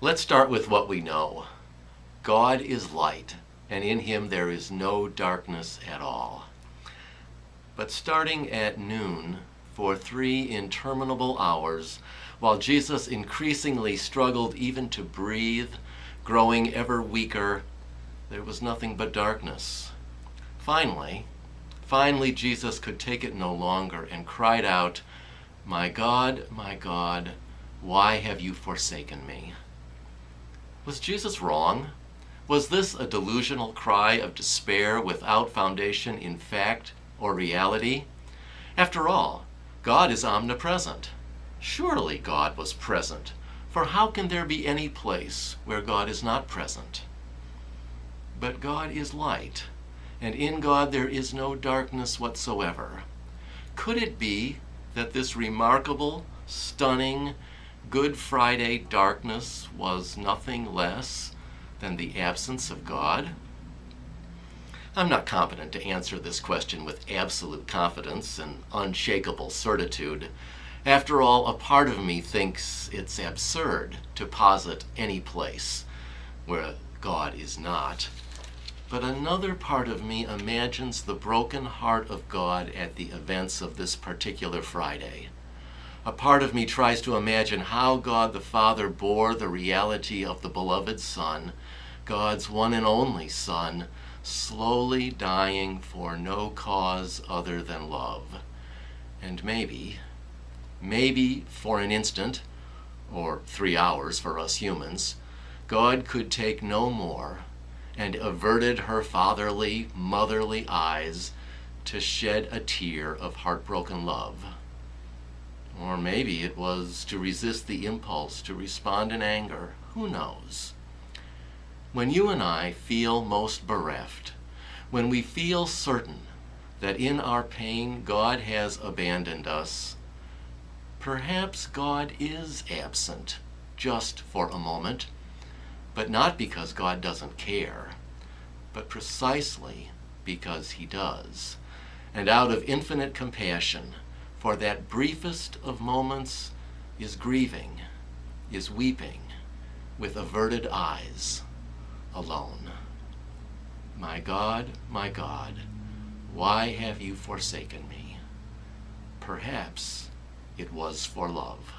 Let's start with what we know. God is light, and in him there is no darkness at all. But starting at noon, for 3 interminable hours, while Jesus increasingly struggled even to breathe, growing ever weaker, there was nothing but darkness. Finally, Jesus could take it no longer and cried out, my God, why have you forsaken me?" Was Jesus wrong? Was this a delusional cry of despair without foundation in fact or reality? After all, God is omnipresent. Surely God was present, for how can there be any place where God is not present? But God is light, and in God there is no darkness whatsoever. Could it be that this remarkable, stunning, Good Friday darkness was nothing less than the absence of God? I'm not competent to answer this question with absolute confidence and unshakable certitude. After all, a part of me thinks it's absurd to posit any place where God is not. But another part of me imagines the broken heart of God at the events of this particular Friday. A part of me tries to imagine how God the Father bore the reality of the beloved Son, God's one and only Son, slowly dying for no cause other than love. And maybe for an instant, or 3 hours for us humans, God could take no more and averted her fatherly, motherly eyes to shed a tear of heartbroken love. Or maybe it was to resist the impulse to respond in anger. Who knows? When you and I feel most bereft, when we feel certain that in our pain God has abandoned us, perhaps God is absent just for a moment, but not because God doesn't care, but precisely because he does. And out of infinite compassion, for that briefest of moments is grieving, is weeping, with averted eyes, alone. My God, why have you forsaken me? Perhaps it was for love.